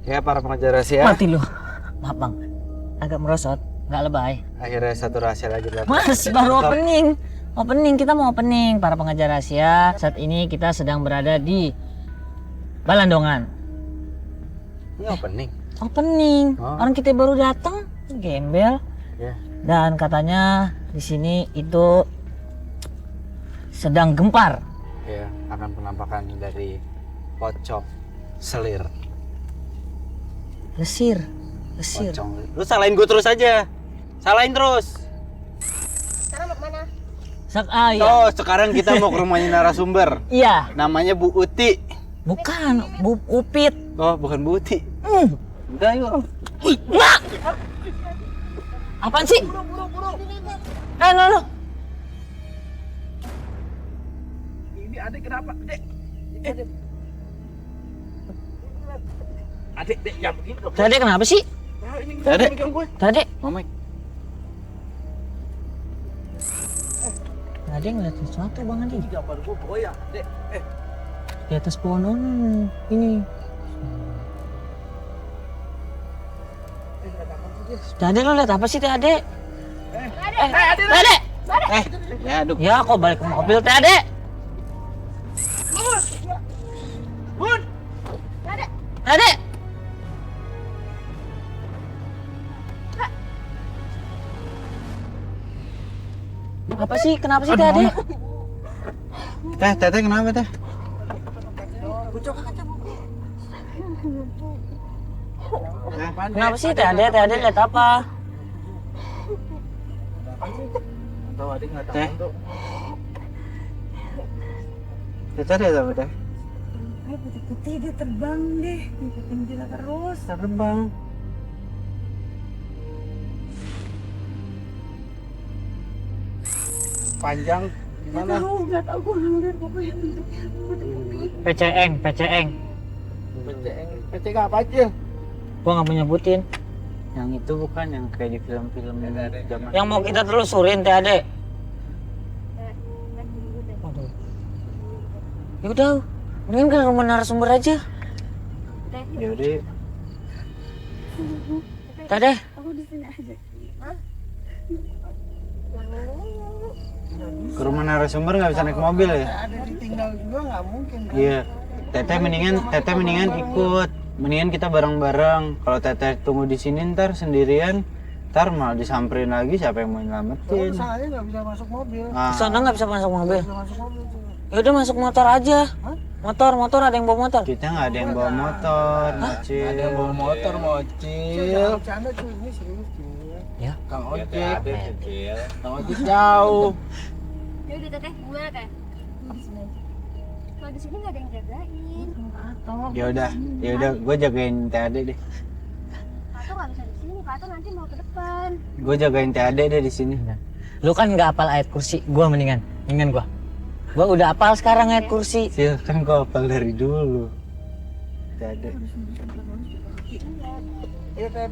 Ya para pengejar rahasia. Mati lu. Maaf bang, agak merosot, nggak lebay. Akhirnya satu rahasia lagi dapat. Mas, baru opening. Kita mau opening para pengejar rahasia. Saat ini kita sedang berada di Balandongan. Ini opening. Opening. Oh. Orang kita baru datang, gembel. Ya. Dan katanya di sini itu sedang gempar. Ya, akan penampakan dari pocong selir. Lesir. Pocong. Lu salahin gue terus aja. Salahin terus. Sekarang mau kemana? Iya. Oh, sekarang kita mau ke rumahnya narasumber. Iya. Namanya Bu Uti. Bukan, Bu Upit. Oh, bukan Bu Uti. Udah yuk. Mak! Apaan sih? Buru. No. Ini adik kenapa? Adik, jangan begini dong. Tadi kenapa sih? Adik. Tadi Mama. Tadi ngeliat sesuatu Bang Adi. Gambar gua goyang, Dek. Di atas pohon ini. Tadi lo lihat apa sih Tade? Tade! Ya, aduh. Ya kok balik ke mobil Tade? Bun. Tade! Apa sih? Kenapa sih Tade? Teteh kenapa, Teh? Kenapa sih Tade? Tade lihat apa? Tahu adik enggak tahu tuh. Teteh lihat apa, Teh? Putih-putih dia terbang deh, ngikutin dia terus. Terbang. Panjang gimana? Nggak tahu gue ngeliat pokoknya bentuknya putih-putih. PCeng. PT apa aja? Gua nggak mau nyebutin. Yang itu bukan yang kayak di film-film zaman. Yang mau kita telusurin Tade. Waduh. Ya udah, mending ke rumah narasumber aja. Ya udah. Tade. Aku di sini aja. Ke rumah narasumber nggak bisa naik mobil ya? Ada ditinggal juga nggak mungkin. Iya. Teteh mendingan ikut. Mendingan kita bareng-bareng. Kalau Teteh tunggu di sini ntar sendirian, ntar malah disamperin lagi siapa yang mau nyelamatin. Soalnya nggak bisa masuk mobil. Nah, Sana nggak bisa masuk mobil. Bisa masuk mobil tuh. Ya udah masuk motor aja. Motor ada yang bawa motor. kita nggak ada yang bawa motor, Mocil. Ada yang bawa motor, Mocil. Bercanda cuy, ini serius cuy. Ya. Kang Ojek. Kang Ojek jauh. Ya udah Teteh, gimana Teh? Di sini aja. Kalau di sini nggak ada yang jagain. Ya udah, gue jagain TAD deh. Pato nggak bisa di sini, Pato nanti mau ke depan. Gue jagain TAD deh di sini. Lu kan nggak hafal ayat kursi. Gua mendingan gua. Gua udah hafal sekarang ayat kursi. Sil, kan gue hafal dari dulu. TAD. Ya Teh,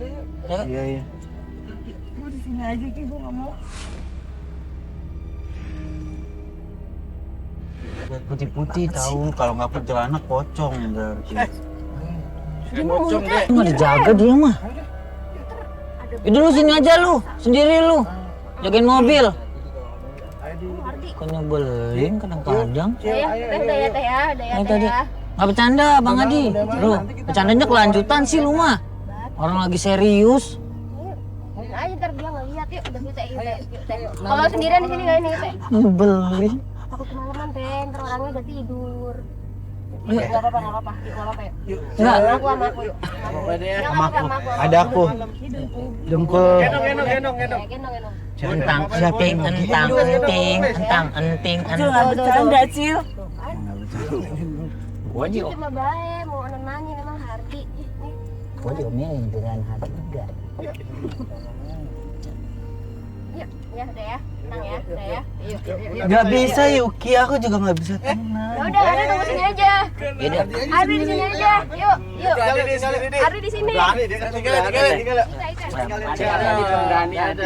Iya. gue di sini aja Ki, gue nggak mau. Putih-putih tahu, kalau nggak kuntilanak pocong berarti. Pocong deh. Nggak dijaga dia mah. Itu lu sini aja lu, sendiri lu. Jagain mobil. Kok nyebelin kadang-kadang. Ya, Teh ya, Teh ya, udah ya, Ayo Teh tadi. ya. Nggak bercanda Bang Adi. Lu, bercandanya kelanjutan sih lu mah. Orang lagi serius. Ayo aja ntar dia nggak lihat, yuk udah yuk Teh, yuk Teh. Kalau sendirian di sini nggak ini Teh. Nyebelin. Aku kemalaman Teh, ntar orangnya udah tidur. Ayo. Nggak apa-apa, nggak apa-apa, yuk nggak apa-apa yuk. Enggak. Aku sama aku yuk. Sama aku. Ada aku. Dengkul. Gendong. Entang, enting. Bercanda Cil. Gua Cil cuma bae, mau nenangin emang Hardi. Gua diomelin dengan hati enggak. Yuk, ya udah ya, tenang ya, udah ya. Yuk. Nggak bisa Yuki, aku juga nggak bisa tenang. Ya udah, Hardi tunggu sini aja. Yaudah. Hardi di sini aja. Yuk. Hardi di sini. Berani ada.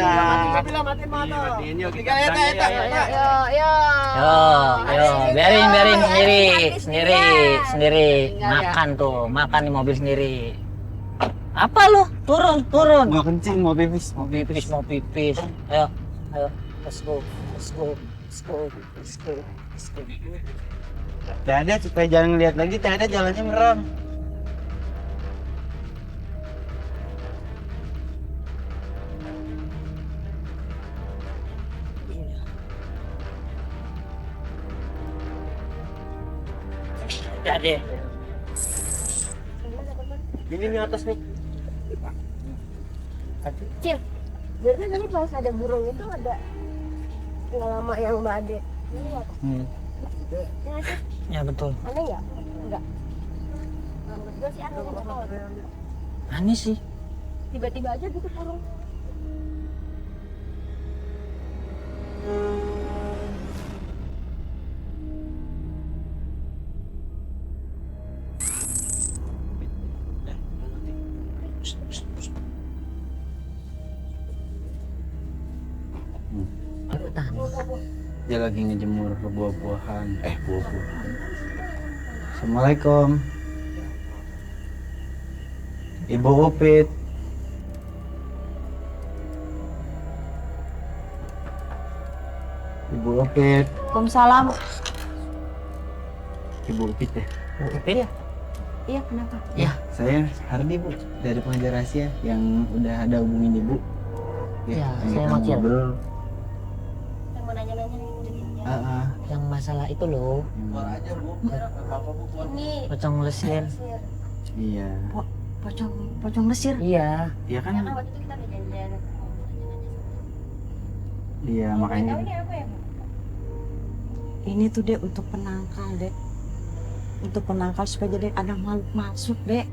Yuk. Yo, biarin sendiri. Makan tuh, makan di mobil sendiri. Apa lu? Turun, turun. Mau kencing, mau pipis. Mau pipis, mau pipis. Ayo, ayo. Let's go, let's go, let's go, let's go, let's go. Tidak ada, supaya jangan ngeliat lagi, tidak ada jalannya merem. Tidak ada. Ini nih atas nih. Cil, biasanya tadi pas ada burung itu ada nggak lama yang badai. Ini lihat. Ya nggak sih? Ya betul. Aneh nggak? Enggak. Menurut gue sih aneh, nggak tahu. Aneh sih. Tiba-tiba aja gitu burung. Dia lagi ngejemur buah-buahan. Buah-buahan. Assalamualaikum. Ibu Upit. Ibu Upit. Waalaikumsalam. Ibu Upit ya. Pipit ya? Iya, kenapa? Ya. Saya Hardi Bu, dari pengajar rahasia yang udah ada hubungin Ibu. Ya, yang saya kita Macil. ngobrol. Yang mau nanya-nanya nih. Yang masalah itu loh. Ini Pocong lesir. Iya. pocong lesir. Iya. Iya kan? Ya kan waktu itu kita udah janjian. Iya, makanya. Tahu ini apa ya, Bu? Ini tuh dek untuk penangkal dek, untuk penangkal supaya jadi ada makhluk masuk dek.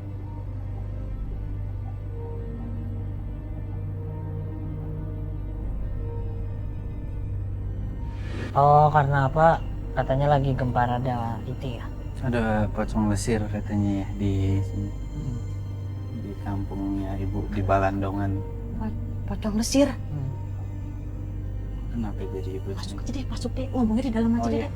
Oh, karena apa? Katanya lagi gempar ada itu ya. Ada pocong lesir katanya ya di sini. Di kampungnya Ibu di Balandongan. Pocong lesir. Kenapa jadi Ibu? Masuk aja deh, masuk deh, ngomongnya di dalam aja Oh, deh. iya. Dek.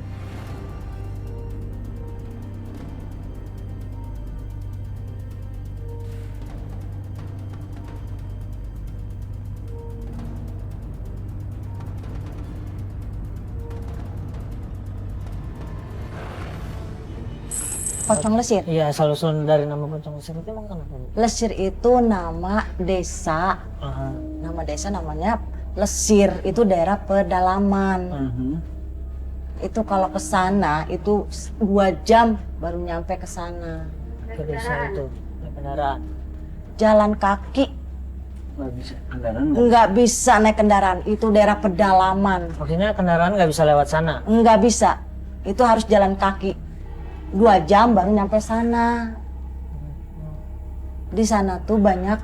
Pocong lesir. Iya, selalu dari nama pocong lesir itu emang kenapa? Lesir itu nama desa. Aha. Nama desa namanya Lesir, itu daerah pedalaman. Itu kalau ke sana itu 2 jam baru nyampe ke sana. Ke desa itu. Naik kendaraan. Jalan kaki, Nggak bisa kendaraan nggak? nggak bisa naik kendaraan. Itu daerah pedalaman, Maksudnya kendaraan nggak bisa lewat sana. nggak bisa. Itu harus jalan kaki. 2 jam baru nyampe sana. Di sana tuh banyak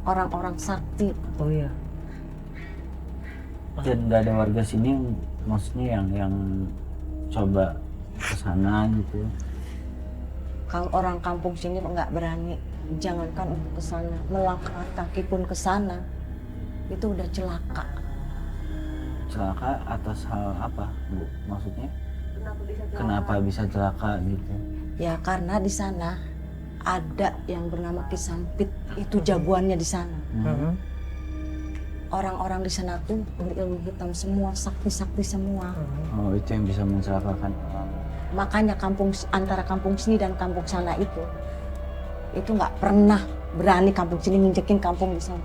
orang-orang sakti. Oh iya. Dan nggak ada warga sini, maksudnya yang coba ke sana gitu. Kalau orang kampung sini nggak berani, jangankan untuk ke sana, melangkah kaki pun ke sana, itu udah celaka. Celaka atas hal apa, Bu? Maksudnya? Kenapa bisa Kenapa bisa celaka gitu? Ya karena di sana ada yang bernama Kisampit, itu jagoannya di sana. Orang-orang di sana tuh berilmu hitam semua, sakti-sakti semua. Oh, itu yang bisa mencelakakan. Makanya antara kampung sini dan kampung sana itu nggak pernah berani kampung sini nginjekin kampung di sana.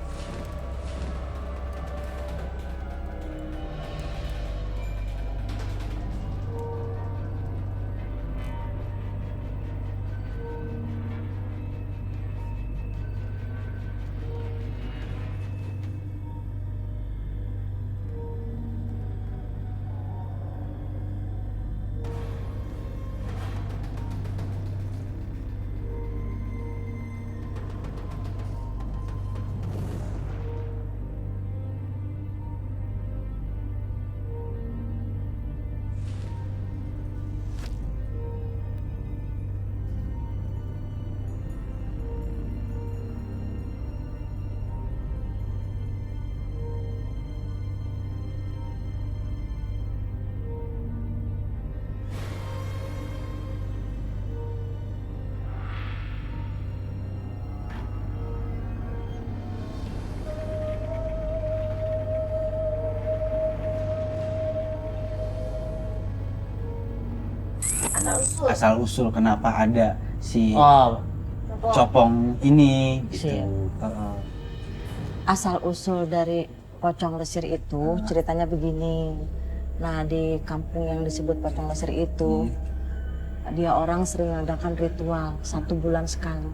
asal usul kenapa ada si Oh, Copong ini gitu. Siap. Heeh. Asal usul dari Pocong Lesir itu ceritanya begini. Nah, di kampung yang disebut Pocong Lesir itu dia orang sering mengadakan ritual 1 bulan sekali.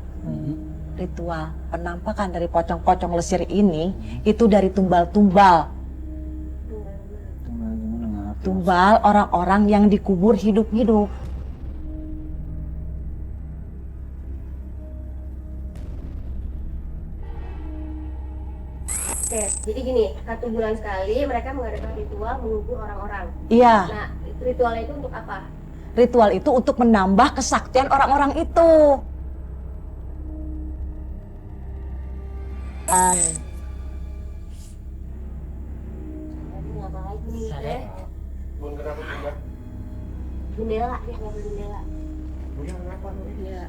Ritual penampakan dari pocong-pocong lesir ini itu dari tumbal-tumbal. Tumbal orang-orang yang dikubur hidup-hidup. Oke, jadi gini, 1 bulan sekali mereka mengadakan ritual mengubur orang-orang. Iya, Nah, ritualnya itu untuk apa? ritual itu untuk menambah kesaktian orang-orang itu. Apa lagi nih? Ada. Jendela, dia nggak jendela. Iya.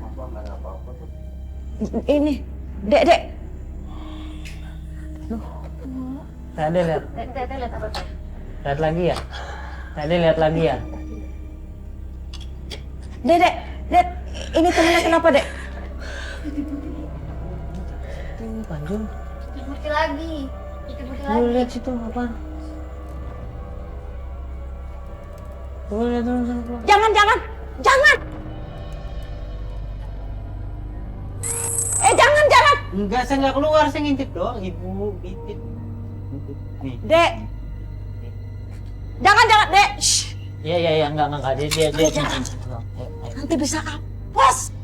Ini, Dek. tadi lihat. Teteh lihat apa tuh? Lihat lagi ya? Tadi lihat lagi ya? Dek, ini temennya kenapa, Dek? Ini Panjul. Dicuci lagi. Dicuci Lu lagi. lihat situ apa? Tuh lihat tuh sana keluar. Jangan! Jangan! Enggak, saya nggak keluar, saya ngintip doang. Ibu ngintip. Nih. Dek! Jangan, Dek! Shh. Iya, enggak. Dia. Jangan. Nanti bisa apes.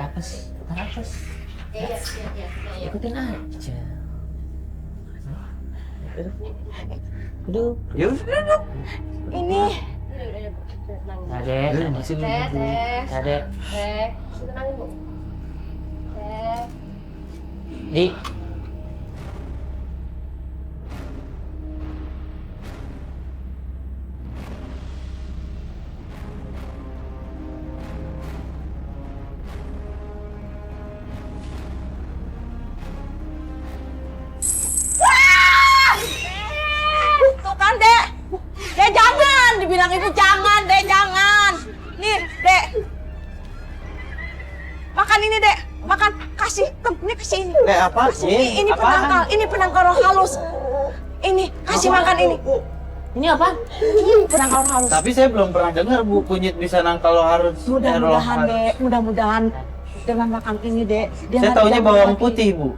Apa sih? Iya. Ikutin aja. Duduk. Ya udah. Ini Tenang. Tade. Teh. Tenangin, Bu. Teh. Di. tuh kan, Dek. Dek jangan, dibilang itu jangan, Dek jangan. Nih, Dek. Makan ini, Dek. Makan, kasih ini. Apa? Ini penangkal, ini penangkal roh halus. Ini, kasih makan ini. Ini apa? Ini penangkal roh halus. Tapi saya belum pernah dengar Bu kunyit bisa nangkal kalau harus. Mudah-mudahan, Dek. Mudah-mudahan dengan makan ini, Dek. dia Saya nggak taunya diganggu bawang lagi. putih Bu.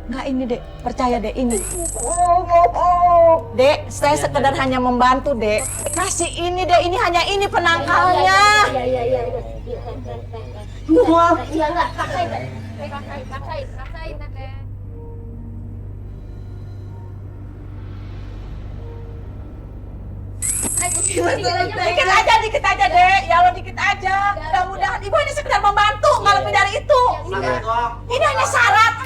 Enggak ini, Dek. Percaya, Dek, ini. Dek, saya sekedar hanya membantu, Dek. Kasih ini, Dek. Ini hanya ini penangkalnya. Iya. Iya enggak, paksain, Teh. Paksain, Teh. Dikit aja, Dek. Ya Allah, dikit aja. Mudah-mudahan Ibu ini sekedar membantu, nggak lebih dari itu. Ini hanya syarat,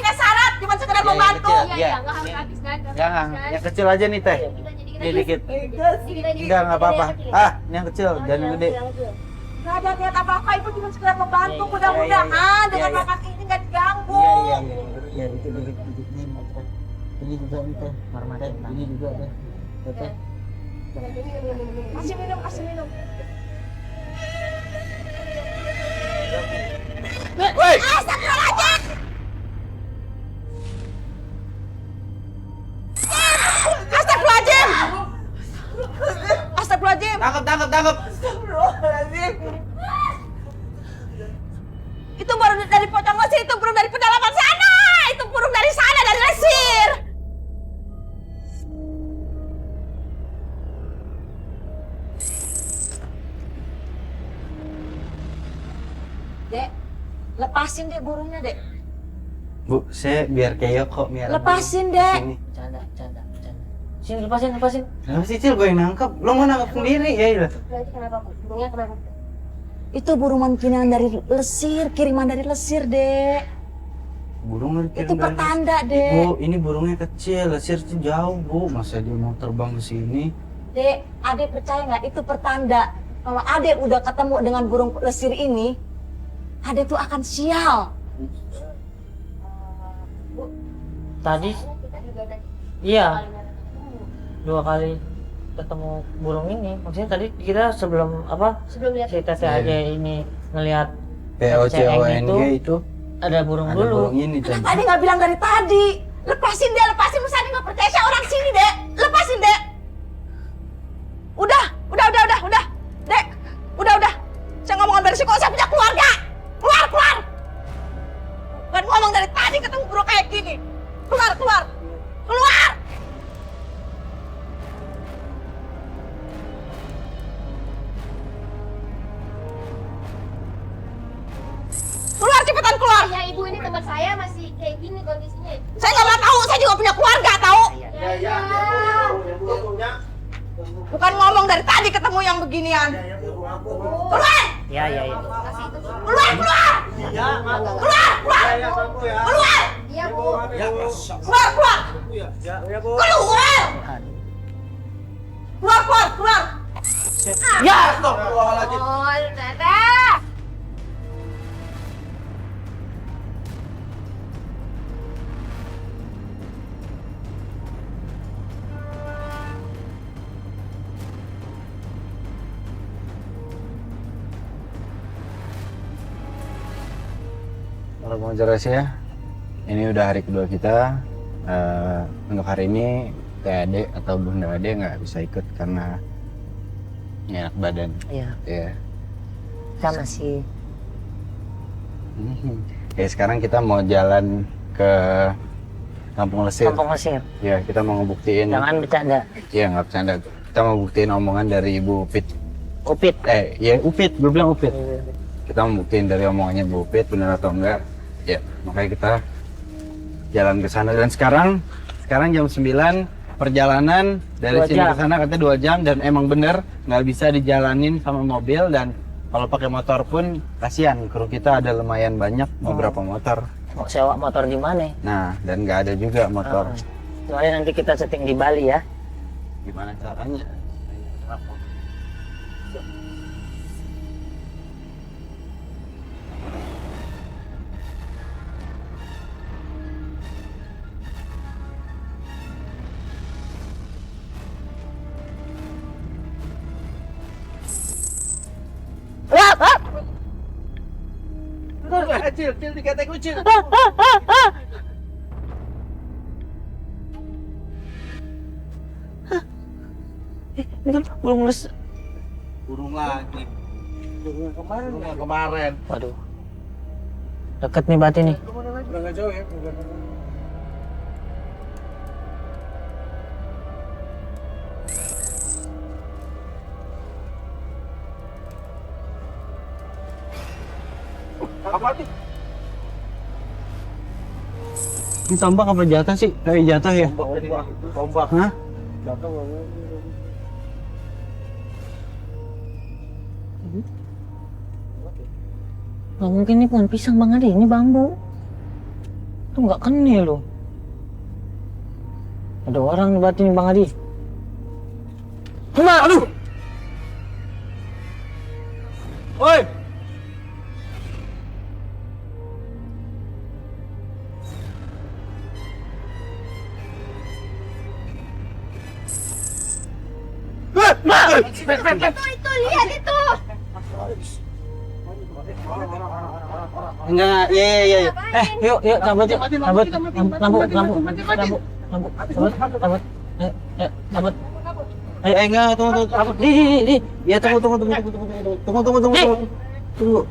cuma sekedar membantu. Iya, enggak harus habis kan. Jangan, yang kecil aja nih Teh. Ini dikit. Enggak apa-apa. Ini yang kecil, jangan yang gede. Nggak ada niat apa-apa, Ibu cuma sekedar membantu. Mudah-mudahan dengan makan ini nggak diganggu. Iya, dikit. Ini juga nih Teh. Marmadan. Ini juga Teh. Teh. Kasih minum. Astagfirullahaladzim! Astagfirullahaladzim! Astagfirullahaladzim! Tangkap. Itu baru dari pocong lesir, itu burung dari pedalaman sana! Itu burung dari sana, dari lesir! Dek, lepasin dek burungnya dek. Bu, saya biar keyo kok. Biar Lepasin dek. Sini. Canda. Sini lepasin. Kenapa sih Cil, gue yang nangkep? Lo mau nangkep sendiri ya udah. Berarti kenapa, Bu? Burungnya kenapa? Itu burungan kiriman dari lesir dek. Burung lu Itu pertanda dek. Bu, ini burungnya kecil, lesir tuh jauh Bu. Masa dia mau terbang ke sini? Dek, adek percaya nggak itu pertanda kalau adek udah ketemu dengan burung lesir ini, adek tuh akan sial. Tadi Kita juga tadi iya 2 kali ketemu burung ini. Maksudnya tadi kita sebelum apa? sebelum lihat Si Teteh aja ini ngelihat POCONG itu ada burung ada dulu. burung ini tuh. Kenapa adek nggak bilang dari tadi? Lepasin dek, masa adek nggak percaya saya orang sini dek? Lepasin dek. Udah. Dek, udah. Saya ngomong bersih kok, saya punya keluarga. Keluar. Bukan ngomong dari tadi ketemu burung kayak gini. Keluar. Keluar, cepetan keluar. Ya ibu, ini teman saya masih kayak gini kondisinya. Saya nggak tahu, saya juga punya keluarga tahu. Ya. Bukan ngomong dari tadi ketemu yang beginian. Keluar. Iya. Keluar! Keluar! Iya bu. Keluar! Keluar! Ya. Oh, Teteh. Kalau mau rahasia, ini udah hari kedua kita. Untuk hari ini Teh Ade atau Bunda Ade nggak bisa ikut karena nggak enak badan. Iya. Ya. Sama sih. Ya sekarang kita mau jalan ke Kampung Lesir. Kampung Lesir. Ya kita mau ngebuktiin. Jangan bercanda. Iya nggak bercanda. Kita mau buktiin omongan dari Ibu Upit. Upit. Upit. Gue bilang Upit. Kita mau buktiin dari omongannya Bu Upit benar atau enggak. Ya makanya kita jalan ke sana. Dan sekarang jam 9 perjalanan dari 2 sini jam. ke sana katanya 2 jam dan emang bener nggak bisa dijalanin sama mobil dan kalau pakai motor pun kasihan kru kita ada lumayan banyak beberapa motor. Mau sewa motor di mana? Nah dan nggak ada juga motor. Soalnya nanti kita syuting di Bali ya. Gimana caranya? Cil dikata kucil. Ini kan burung les. Burung lagi. Burung kemarin. Waduh. Deket nih berarti nih. Udah nggak jauh ya. Apa nih? Ini tombak apa jatah sih? Kayak jatah ya? Tombak. Hah? Jatah. Nggak mungkin ini pohon pisang Bang Adi, ini bambu. Itu nggak kena loh. Ada orang nih berarti nih Bang Adi. Kena, aduh! Oi! Itu lihat itu. Enggak, iya. Yuk cabut yuk. Cabut. Lampu. Cabut. Cabut. Enggak, tunggu. Di. Ya, tunggu. Tunggu.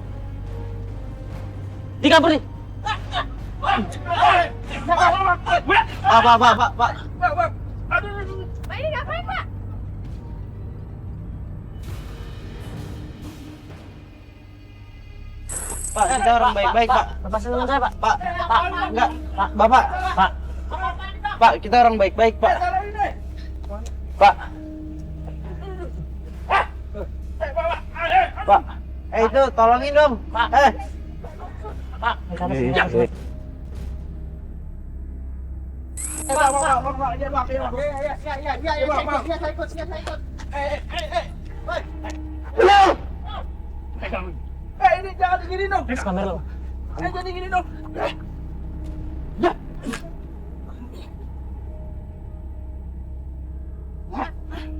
Di kamar nih. Pak. Pak ini ngapain, Pak? Pak, kita orang baik-baik, Pak. Lepasin teman saya, Pak. Pak, enggak. Bapak. Pak, kita orang baik-baik, Pak. Pak. Pak. Itu tolongin dong. Pak. Pak. Ini jangan begini dong. Kamera lo. Jangan gini dong.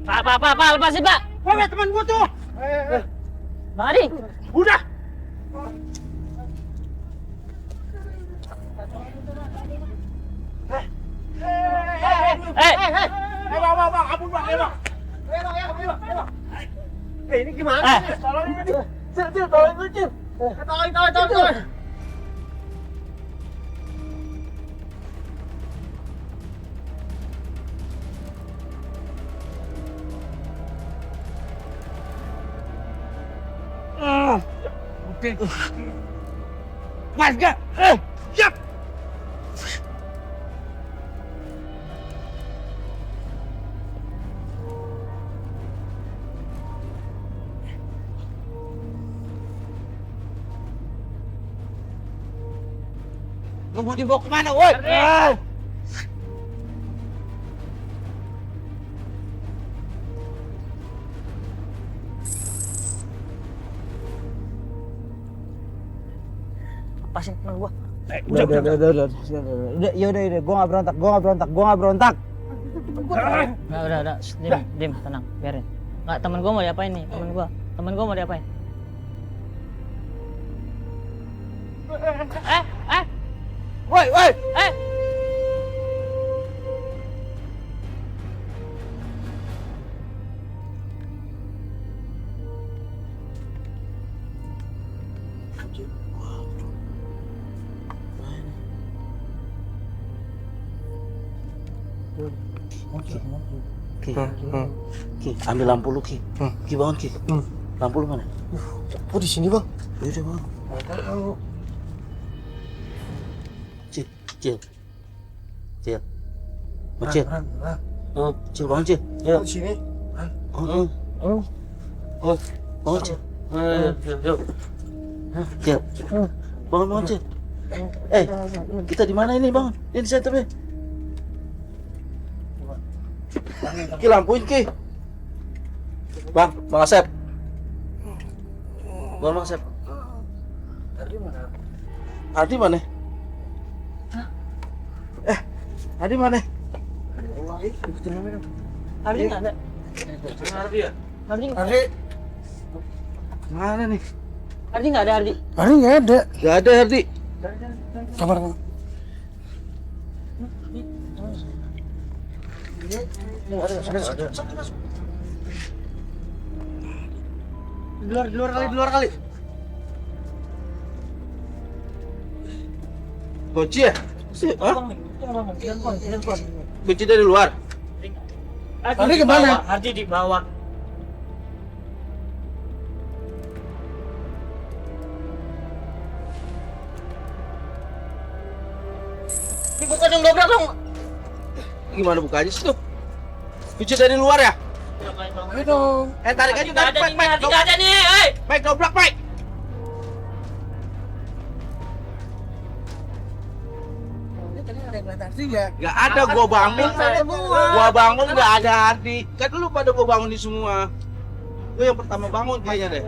Pak, lepasin, Pak. Weh, teman gua tuh. Bang Adi. Udah. Bang, ampun bang, bang. Ini gimana? Tolongin ini. Cil, tolongin gue, Cil. Tolongin. Oke. Mas, gak? Siap. Lu mau dibawa kemana, woi? Lepasin teman gua. Udah, yaudah, gua nggak berontak. Udah. Shh, Dim, tenang, biarin. Nggak, temen gua mau diapain nih? Temen gua mau diapain? Woi. Ki, ambil lampu lu, Ki. Ki, bangun, Ki. Lampu lu mana? Oh, di sini, Bang. Yaudah, bangun. Cil. Cil, bangun, Cil. Di sini. Bangun, Cil. Cil. Bangun, Cil. Kita di mana ini, Bang? Ini di senternya. Ki, lampuin, Ki. Bang Asep. Bang Asep. Ardi mana? Ardi mana? Ardi nggak ada. Ardi Mana nih? Ardi nggak ada, Ardi. Hari nggak ada. Gak ada, Ardi. Kamar. Di luar kali. Kunci ya? Kunci dari luar. Ardi kemana? Ardi di bawah. Dibuka dong, dobrak dong. Gimana bukanya sih tuh? Kunci dari luar ya? Ayo dong. Tarik aja, tarik, Pak. Nggak ada nih, Baik, dobrak, Pak. Gak ada, gua bangun gak ada Ardi. Kan lu pada gua bangunin semua. Gua yang pertama bangun kayaknya deh.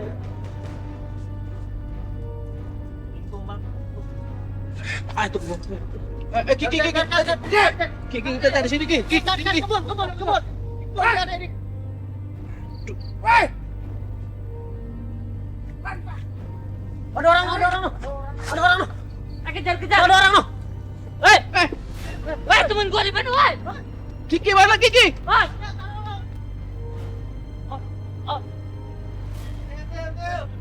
Itu gua. Ki, kita dari sini, Ki. Kebun. Ada orang loh. Kejar. Ada orang loh. Temen gua di mana, woi? Kiki mana Kiki?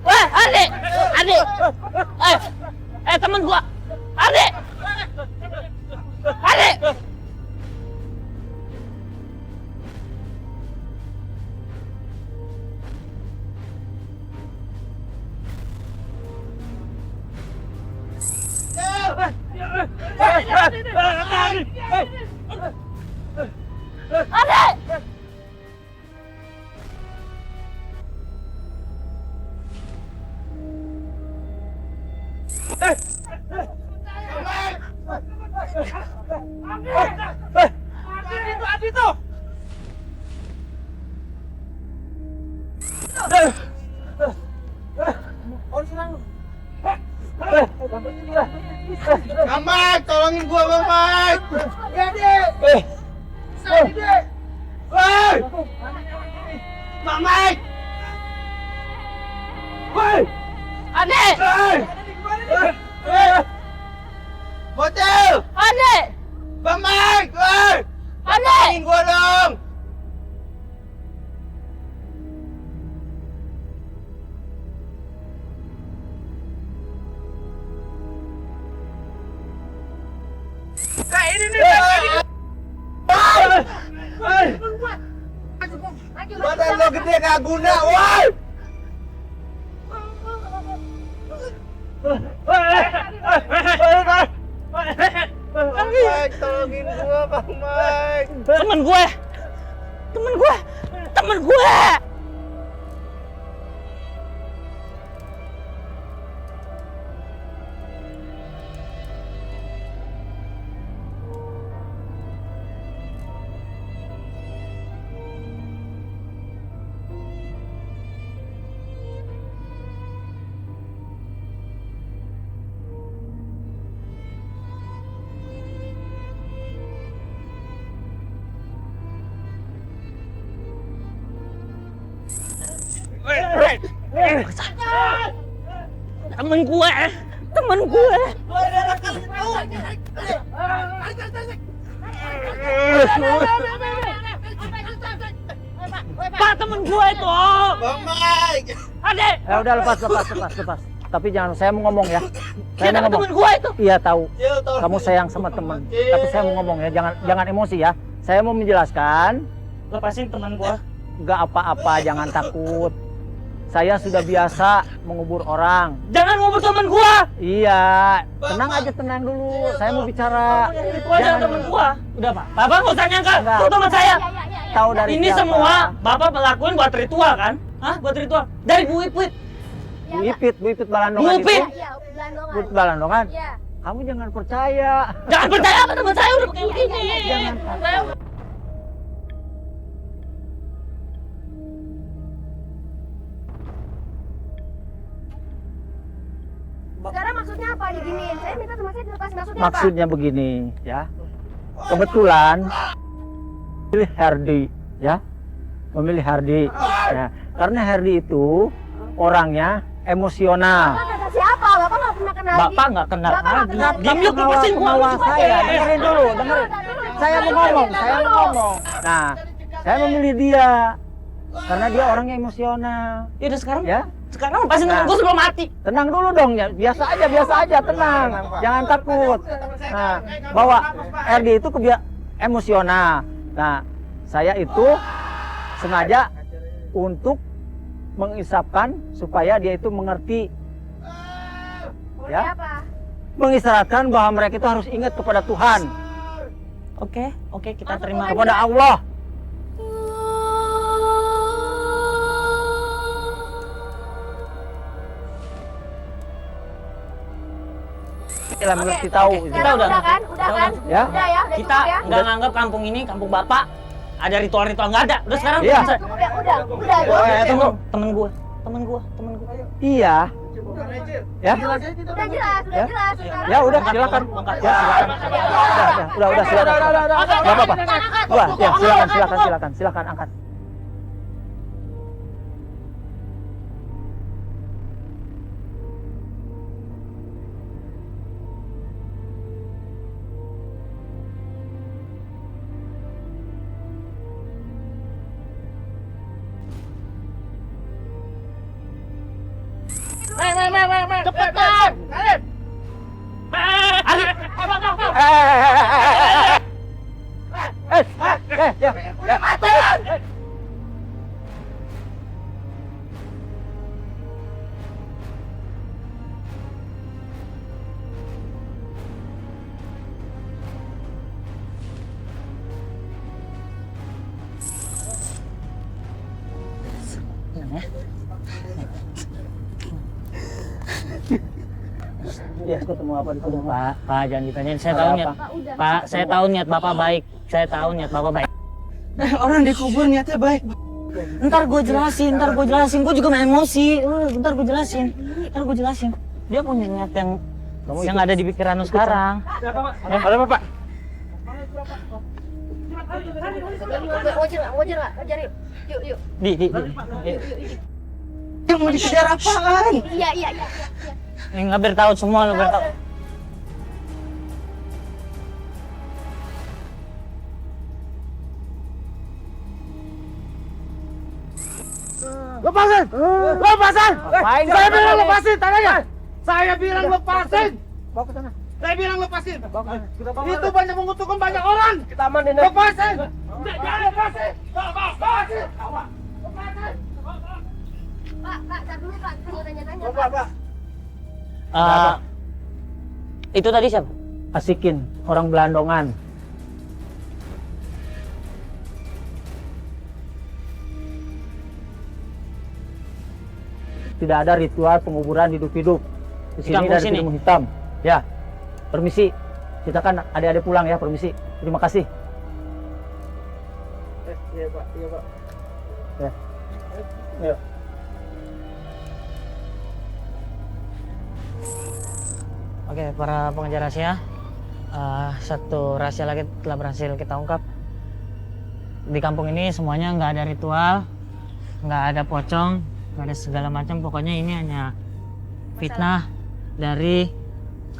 Adik. Temen gua. Adik. Adi tuh. Bang Mike, tolongin gua Bang Mike. Bang Mike. Adik. Bocil. Adik. Bang Mike. Adik. Tolongin gua dong. Kayak ini nih. Badan lo gede gak guna, woi. Bang Mike, tolongin gua, Bang Mike. Temen gue. Temen gue. Pak, temen gue itu. Bang Mike. Adik. Ya udah lepas. Tapi jangan, saya mau ngomong ya. Saya mau ngomong. Temen gue itu. Iya tahu. Kamu sayang sama teman. Tapi saya mau ngomong ya, jangan emosi ya. Saya mau menjelaskan. Lepasin temen gue. Nggak apa-apa, jangan takut. Saya sudah biasa mengubur orang. Jangan ngubur temen gue. Iya, tenang dulu. Saya mau bicara. Itu aja temen gue. Udah Pak. Bapak nggak usah nyangka. Enggak. Itu teman saya. Tahu dari Ini siapa? semua Bapak pelakuin buat ritual kan? Hah? Buat ritual. Dari Bu Ipit. Bu Ipit Balandongan Bu Ipit. itu. Bu Ipit Balandongan. Kamu jangan percaya. Jangan percaya apa teman saya udah kayak begini. Jangan. Sekarang maksudnya apa diginiin? Saya minta sama saya dilepas, maksudnya apa? Maksudnya begini ya. Kebetulan memilih Herdi ya. Memilih Herdi. Ya. Karena Herdi itu orangnya emosional. Bapak kata siapa? Bapak nggak pernah kenal Bapak nggak kenal. Bapak nggak kenal. Diam yuk, lepasin gua. Pengawas saya. Dengerin dulu. Saya mau ngomong. Nah, saya memilih dia karena dia orangnya emosional. Ya udah sekarang. Ya. Sekarang lepasin temen Nah. gue sebelum mati. Tenang dulu dong ya, biasa aja, tenang, jangan takut. Nah, bahwa RD itu emosional. Nah, saya itu sengaja untuk mengisapkan supaya dia itu mengerti, ya, mengisyaratkan bahwa mereka itu harus ingat kepada Tuhan, Oke, kita terima. kepada Allah. Kita mengerti tahu. Kita udah kan? Ya. Udah ya, udah Kita cukup ya. nggak nganggap kampung ini kampung Bapak ada ritual-ritual, nggak ada. Udah sekarang Iya. bisa. Udah. Temen gue. Iya. Ya. Udah jelas. Ya udah silakan. Ya silakan. Udah silakan. Enggak apa-apa. Wah, ya silakan angkat. Cepetan! Ya, ketemu apa di sini? Pak, jangan ditanyain. Saya tahu niat. Pak, saya tahu niat Bapak baik. Saya tahu niat Bapak baik. Orang dikubur niatnya baik. Ntar gue jelasin. Gue juga main emosi. Ntar gue jelasin. Dia punya niat yang ada di pikiran lu sekarang. Ada apa, Pak? Wajar yuk. Yuk. Di. Yang mau dikejar apaan? Iya. Ini nggak bertahu semua lu bertahu. Lepasin! Saya bilang lepasin tangannya! Saya bilang lepasin! Bawa ke sana. Saya bilang lepasin! Kita bawa. Itu banyak menguntungkan banyak orang! Kita amanin. Lepasin! Jangan lepasin! Lepasin! Pak, tar dulu Pak. Kita mau tanya-tanya Pak. Itu tadi siapa? Asikin, orang Belandongan. Tidak ada ritual penguburan hidup-hidup di sini kampung dari sini? ilmu hitam. Ya, permisi. Kita kan adik-adik pulang ya, permisi. Terima kasih. Iya, Pak. Ya. Ya. Oke, para pengejar rahasia, satu rahasia lagi telah berhasil kita ungkap. Di kampung ini semuanya nggak ada ritual, nggak ada pocong, nggak ada segala macam. Pokoknya ini hanya fitnah dari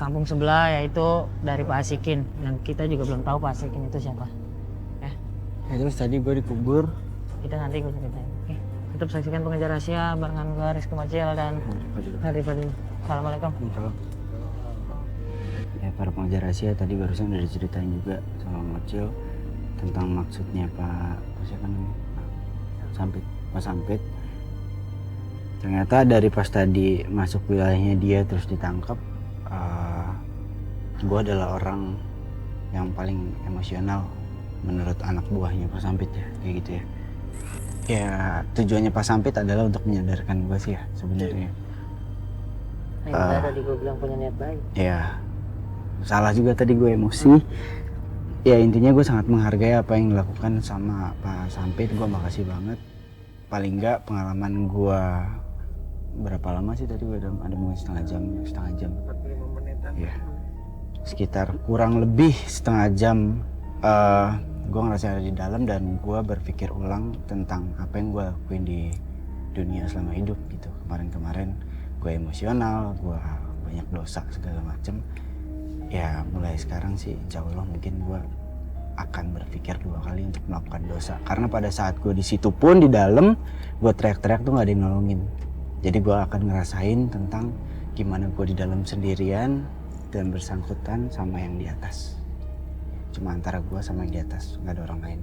kampung sebelah, yaitu dari Pak Asikin. Dan kita juga belum tahu Pak Asikin itu siapa. Ya, terus tadi gue dikubur. Kita nanti gue ceritain. Oke, tetap saksikan pengejar rahasia barengan gue Rizky Macil dan Hari Fadil. Assalamualaikum. Ya, para pengejar rahasia tadi barusan udah diceritain juga sama Mocil tentang maksudnya Pak siapa namanya? Pak Sampit. Ternyata dari pas tadi masuk wilayahnya dia terus ditangkap, gue adalah orang yang paling emosional menurut anak buahnya Pak Sampit ya, kayak gitu ya. Ya tujuannya Pak Sampit adalah untuk menyadarkan gue sih ya sebenarnya. Tadi gue bilang punya niat baik. Ya salah juga tadi gue emosi. Ya intinya gue sangat menghargai apa yang dilakukan sama Pak Sampit. Gue makasih banget. Paling enggak pengalaman gue berapa lama sih tadi gue ada mungkin setengah jam. Ya sekitar kurang lebih setengah jam. Gue ngerasa ada di dalam dan gue berpikir ulang tentang apa yang gue lakuin di dunia selama hidup gitu. Kemarin gue emosional, gue banyak dosa segala macem. Ya mulai sekarang sih insya Allah mungkin gue akan berpikir 2 kali untuk melakukan dosa. Karena pada saat gue di situ pun di dalam gue teriak-teriak tuh nggak ada yang nolongin. Jadi gue akan ngerasain tentang gimana gue di dalam sendirian dan bersangkutan sama yang di atas. Cuma antara gue sama yang di atas, nggak ada orang lain.